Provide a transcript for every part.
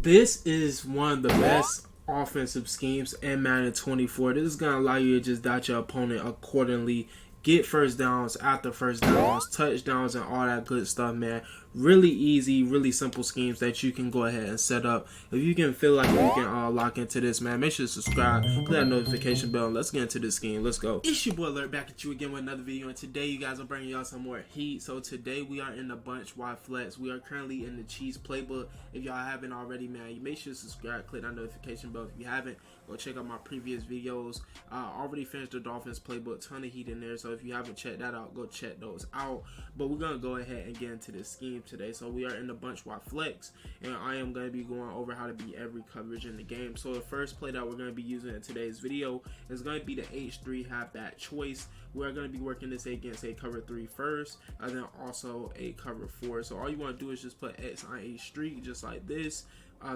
This is one of the best offensive schemes in Madden 24. This is going to allow you to just dot your opponent accordingly, get first downs after first downs, touchdowns, and all that good stuff, man. Really easy, really simple schemes that you can go ahead and set up. If you can feel like you can lock into this, man, make sure to subscribe, click that notification bell, and let's get into this scheme. Let's go. It's your boy Alert back at you again with another video, and today you guys are bringing y'all some more heat. So today we are in the bunch wide flex. We are currently in the Chiefs playbook. If y'all haven't already, man, you make sure to subscribe, click that notification bell. If you haven't, go check out my previous videos. Already finished the Dolphins playbook, ton of heat in there. So if you haven't checked that out, go check those out. But we're gonna go ahead and get into this scheme today. So we are in the bunch wide flex, and I am going to be going over how to beat every coverage in the game. So the first play that we're going to be using in today's video is going to be the H3 halfback choice. We're going to be working this against a cover 3 first, and then also a cover 4. So all you want to do is just put X on H3 just like this.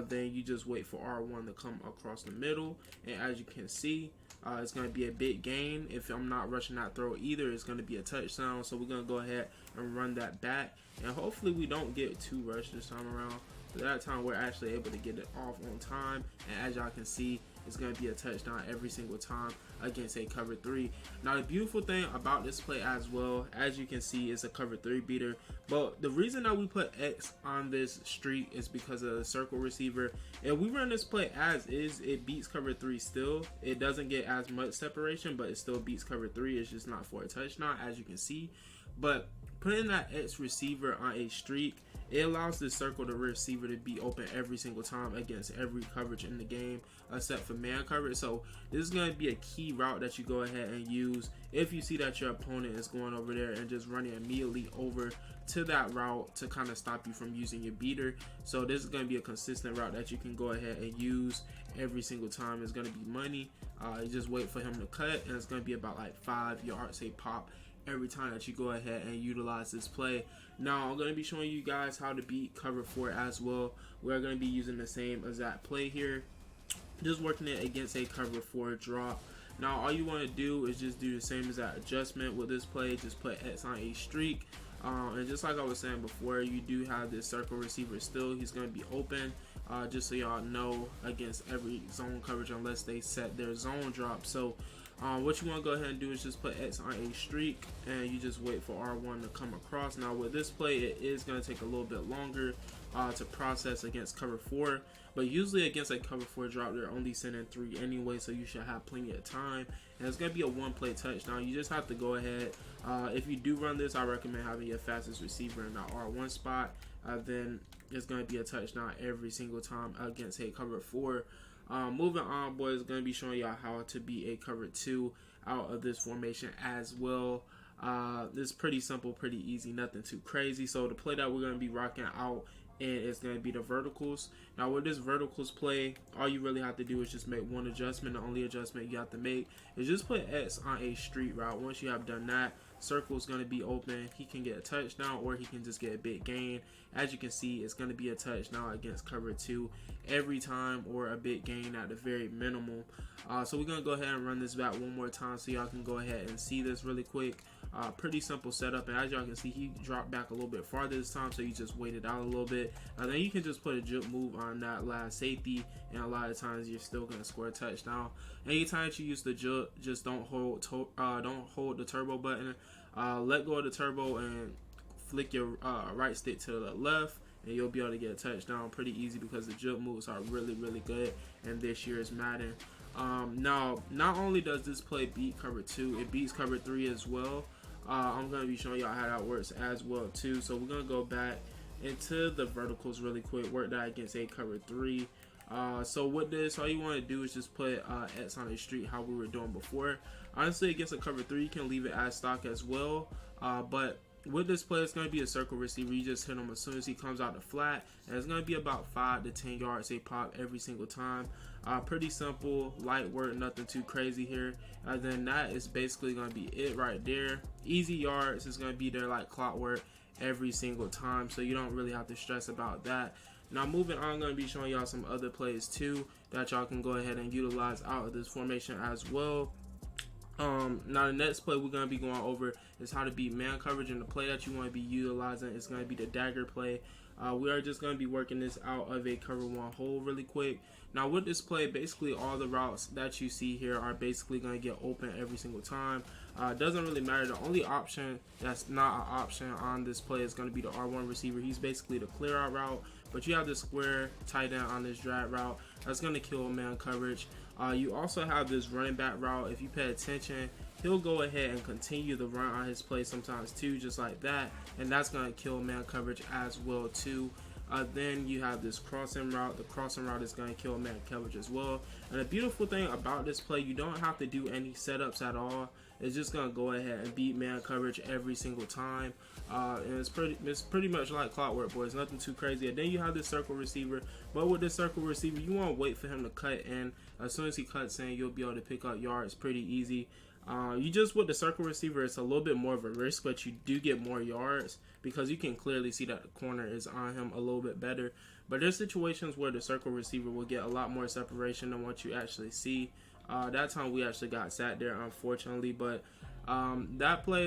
Then you just wait for R1 to come across the middle, and as you can see, it's going to be a big gain. If I'm not rushing that throw either, it's going to be a touchdown. So we're going to go ahead and run that back, and hopefully we don't get too rushed this time around. So that time we're actually able to get it off on time, and as y'all can see, it's going to be a touchdown every single time against a cover 3. Now the beautiful thing about this play as well, as you can see, is a cover 3 beater. But the reason that we put X on this streak is because of the circle receiver. If we run this play as is, it beats cover 3 still. It doesn't get as much separation, but it still beats cover 3. It's just not for a touchdown, as you can see. But putting that X receiver on a streak, it allows this circle the receiver to be open every single time against every coverage in the game except for man coverage. So this is going to be a key route that you go ahead and use if you see that your opponent is going over there and just running immediately over to that route to kind of stop you from using your beater. So this is going to be a consistent route that you can go ahead and use every single time. It's going to be money. You just wait for him to cut, and it's going to be about like 5 yards a pop every time that you go ahead and utilize this play. Now I'm going to be showing you guys how to beat cover 4 as well. We're going to be using the same exact play here, just working it against a cover 4 drop. Now all you want to do is just do the same exact adjustment with this play. Just put X on a streak, and just like I was saying before, you do have this circle receiver still. He's going to be open, just so y'all know, against every zone coverage unless they set their zone drop. So what you want to go ahead and do is just put X on a streak, and you just wait for R1 to come across. Now with this play, it is going to take a little bit longer to process against cover 4, but usually against a cover 4 drop, they're only sending 3 anyway, so you should have plenty of time, and it's going to be a one-play touchdown. You just have to go ahead. If you do run this, I recommend having your fastest receiver in that R1 spot. Then it's going to be a touchdown every single time against a cover 4. Moving on, boys, going to be showing y'all how to be a cover 2 out of this formation as well. This is pretty simple, pretty easy, nothing too crazy. So the play that we're going to be rocking out and it's going to be the verticals. Now with this verticals play, all you really have to do is just make one adjustment. The only adjustment you have to make is just put X on a street route. Once you have done that, circle is going to be open. He can get a touchdown or he can just get a big gain. As you can see, it's going to be a touchdown against cover 2 every time, or a big gain at the very minimum. So we're going to go ahead and run this back one more time so y'all can go ahead and see this really quick. Pretty simple setup, and as y'all can see, he dropped back a little bit farther this time, so you just wait it out a little bit, and then you can just put a jump move on that last safety, and a lot of times you're still going to score a touchdown. Anytime that you use the jump, just don't hold the turbo button. Let go of the turbo and flick your right stick to the left, and you'll be able to get a touchdown pretty easy because the jump moves are really good in this year's Madden. Now, not only does this play beat cover 2, it beats cover 3 as well. I'm going to be showing y'all how that works as well too. So we're going to go back into the verticals really quick, work that against a cover 3. So with this, all you want to do is just put X on a street how we were doing before. Honestly, against a cover 3, you can leave it as stock as well, but with this play, it's going to be a circle receiver. You just hit him as soon as he comes out the flat, and it's going to be about 5 to 10 yards a pop every single time. Pretty simple, light work, nothing too crazy here. And then that is basically going to be it right there. Easy yards is going to be there like clockwork every single time, so you don't really have to stress about that. Now moving on, I'm going to be showing y'all some other plays too that y'all can go ahead and utilize out of this formation as well. Now the next play we're going to be going over is how to beat man coverage, and the play that you want to be utilizing is going to be the dagger play. We are just going to be working this out of a cover one hole really quick. Now with this play, basically all the routes that you see here are basically going to get open every single time. Doesn't really matter. The only option that's not an option on this play is going to be the R1 receiver. He's basically the clear out route, but you have the square tight end on this drag route. That's going to kill man coverage. You also have this running back route. If you pay attention, he'll go ahead and continue the run on his play sometimes too, just like that, and that's going to kill man coverage as well too. Then you have this crossing route. The crossing route is going to kill man coverage as well. And the beautiful thing about this play, you don't have to do any setups at all. It's just going to go ahead and beat man coverage every single time. And it's pretty much like clockwork, boys. Nothing too crazy. And then you have this circle receiver. But with this circle receiver, you want to wait for him to cut in. As soon as he cuts in, you'll be able to pick up yards pretty easy. You just with the circle receiver, it's a little bit more of a risk, but you do get more yards because you can clearly see that the corner is on him a little bit better. But there's situations where the circle receiver will get a lot more separation than what you actually see. That time we actually got sat there, unfortunately, but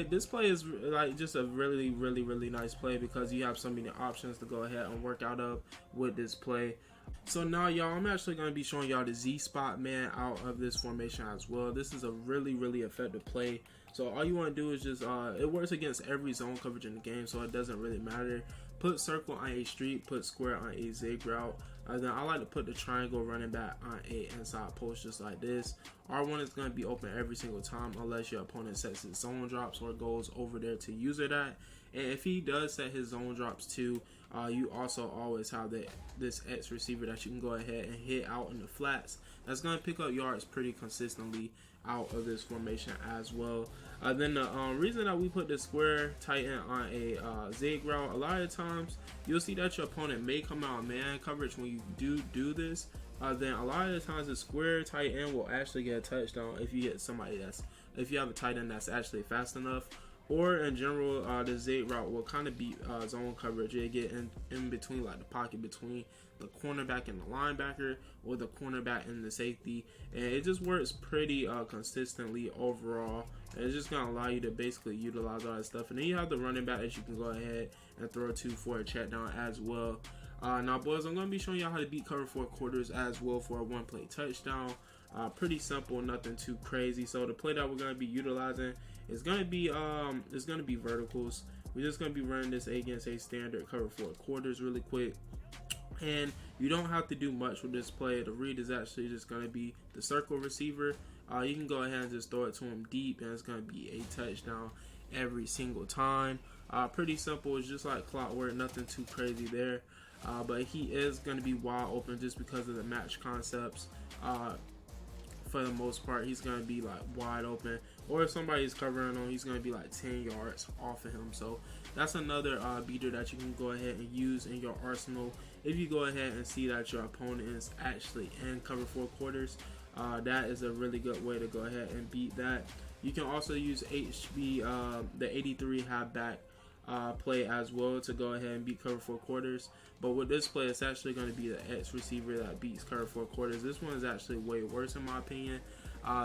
this play is like just a really nice play because you have so many options to go ahead and work out of with this play. So now, y'all, I'm actually going to be showing y'all the Z spot man out of this formation as well. This is a really effective play. So all you want to do is just it works against every zone coverage in the game, so it doesn't really matter. Put circle on a street, put square on a zig route. Then I like to put the triangle running back on a inside post just like this. R1 is going to be open every single time unless your opponent sets his zone drops or goes over there to user that. And if he does set his zone drops too, you also always have this X receiver that you can go ahead and hit out in the flats. That's going to pick up yards pretty consistently out of this formation as well. Then the reason that we put the square tight end on a zig route, a lot of times you'll see that your opponent may come out man coverage when you do this. Then a lot of the times the square tight end will actually get a touchdown if you get if you have a tight end that's actually fast enough. Or in general, the zig route will kind of beat zone coverage. It get in between, like the pocket between the cornerback and the linebacker, or the cornerback and the safety, and it just works pretty consistently overall. And it's just gonna allow you to basically utilize all that stuff. And then you have the running back that you can go ahead and throw to for a check down as well. Now, boys, I'm going to be showing y'all how to beat cover 4 quarters as well for a one-play touchdown. Pretty simple, nothing too crazy. So the play that we're going to be utilizing is going to be verticals. We're just going to be running this against a standard cover 4 quarters really quick. And you don't have to do much with this play. The read is actually just going to be the circle receiver. You can go ahead and just throw it to him deep, and it's going to be a touchdown every single time. Pretty simple. It's just like clockwork, nothing too crazy there. But he is going to be wide open just because of the match concepts. For the most part, he's going to be like wide open, or if somebody's covering him, he's going to be like 10 yards off of him. So that's another beater that you can go ahead and use in your arsenal if you go ahead and see that your opponent is actually in cover 4 quarters. That is a really good way to go ahead and beat that. You can also use the 83 halfback play as well to go ahead and beat cover 4 quarters. But with this play, it's actually going to be the X receiver that beats cover 4 quarters. This one is actually way worse in my opinion.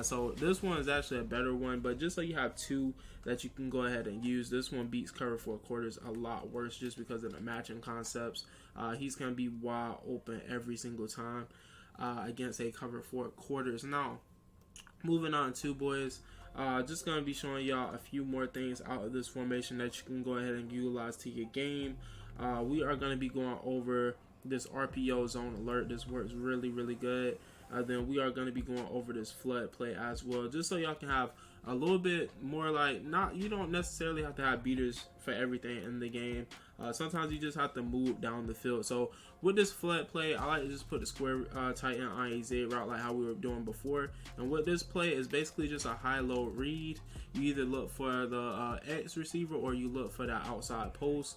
So this one is actually a better one, but just so you have two that you can go ahead and use, this one beats cover 4 quarters a lot worse just because of the matching concepts. He's going to be wide open every single time against a cover 4 quarters. Now, moving on to, boys, just going to be showing y'all a few more things out of this formation that you can go ahead and utilize to your game. We are going to be going over this RPO zone alert. This works really good. Then we are going to be going over this flood play as well, just so y'all can have a little bit more like, you don't necessarily have to have beaters for everything in the game. Sometimes you just have to move down the field. So with this flood play, I like to just put the square tight end on a Z route like how we were doing before. And what this play is basically just a high-low read. You either look for the X receiver or you look for that outside post.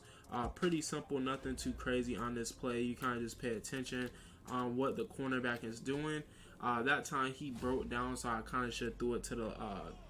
Pretty simple, nothing too crazy on this play. You kind of just pay attention on what the cornerback is doing. That time he broke down, so I kind of should threw it to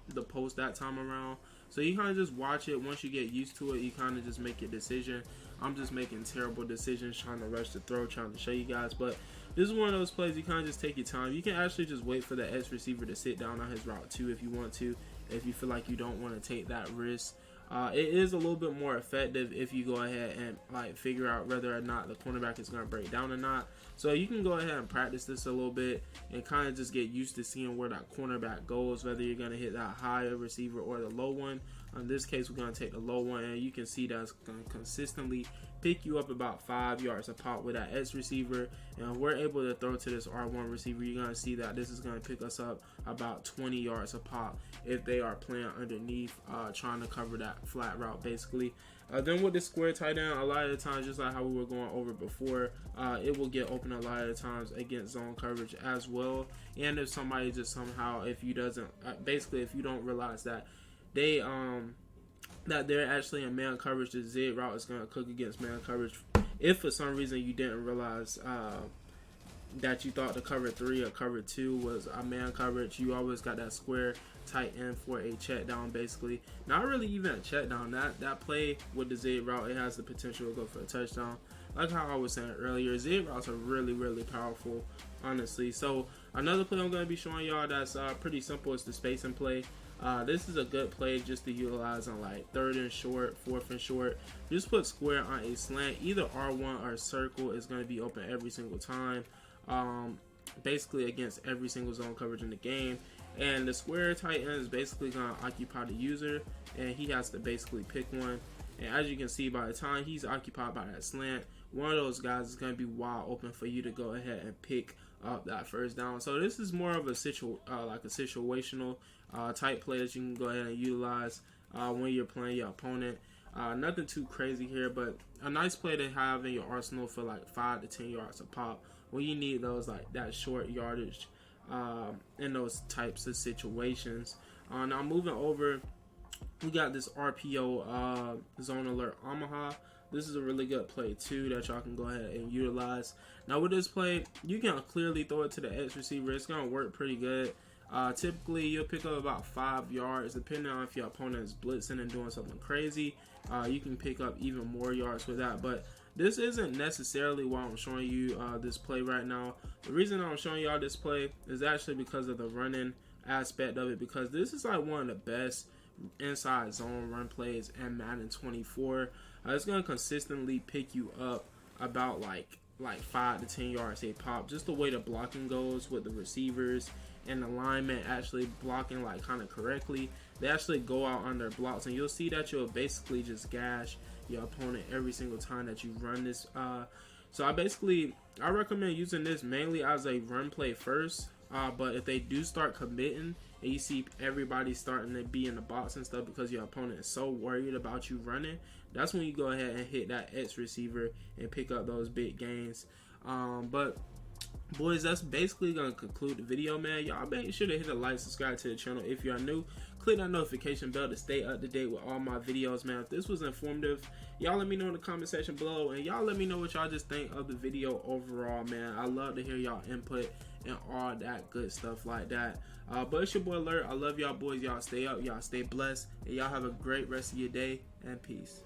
the post that time around. So you kind of just watch it. Once you get used to it, you kind of just make your decision. I'm just making terrible decisions, trying to rush the throw, trying to show you guys. But this is one of those plays you kind of just take your time. You can actually just wait for the X receiver to sit down on his route too if you want to, if you feel like you don't want to take that risk. It is a little bit more effective if you go ahead and like figure out whether or not the cornerback is going to break down or not. So you can go ahead and practice this a little bit and kind of just get used to seeing where that cornerback goes, whether you're going to hit that higher receiver or the low one. In this case, we're going to take the low one, and you can see that's going to consistently pick you up about 5 yards a pop with that X receiver. And we're able to throw to this R1 receiver. You're going to see that this is going to pick us up about 20 yards a pop if they are playing underneath, trying to cover that flat route basically. Then with the square tight end, a lot of the times, just like how we were going over before, it will get open a lot of the times against zone coverage as well. And if somebody just somehow, if you doesn't, basically if you don't realize that they that they're actually in man coverage, the zig route is going to cook against man coverage. If for some reason you didn't realize that you thought the cover 3 or cover 2 was a man coverage, you always got that square tight end for a check down basically. Not really even a check down. That play with the zig route, it has the potential to go for a touchdown. Like how I was saying earlier, zig routes are really powerful, honestly. So another play I'm going to be showing y'all that's pretty simple is the spacing play. This is a good play just to utilize on like 3rd and short, 4th and short. Just put square on a slant. Either R1 or circle is going to be open every single time. Basically against every single zone coverage in the game. And the square tight end is basically going to occupy the user, and he has to basically pick one. And as you can see, by the time he's occupied by that slant, one of those guys is going to be wide open for you to go ahead and pick up that first down. So this is more of a situational type play that you can go ahead and utilize when you're playing your opponent. Nothing too crazy here, but a nice play to have in your arsenal for like 5 to 10 yards a pop when you need those, like that short yardage in those types of situations. Now moving over, we got this RPO zone alert Omaha. This is a really good play too that y'all can go ahead and utilize. Now with this play, you can clearly throw it to the X receiver. It's gonna work pretty good. Typically you'll pick up about 5 yards, depending on if your opponent is blitzing and doing something crazy. You can pick up even more yards with that, but this isn't necessarily why I'm showing you this play right now. The reason I'm showing y'all this play is actually because of the running aspect of it, because this is like one of the best inside zone run plays in Madden 24. It's going to consistently pick you up about like 5 to 10 yards a pop. Just the way the blocking goes with the receivers and the linemen actually blocking like kind of correctly. They actually go out on their blocks, and you'll see that you'll basically just gash your opponent every single time that you run this. So I recommend using this mainly as a run play first. But if they do start committing and you see everybody starting to be in the box and stuff because your opponent is so worried about you running, that's when you go ahead and hit that X receiver and pick up those big gains. But boys, that's basically gonna conclude the video, man. Y'all make sure to hit a like, subscribe to the channel if you are new, click that notification bell to stay up to date with all my videos, man. If this was informative, y'all let me know in the comment section below, and y'all let me know what y'all just think of the video overall, man. I love to hear y'all input and all that good stuff like that. But it's your boy Alert. I love y'all boys. Y'all stay up, y'all stay blessed, and y'all have a great rest of your day, and peace.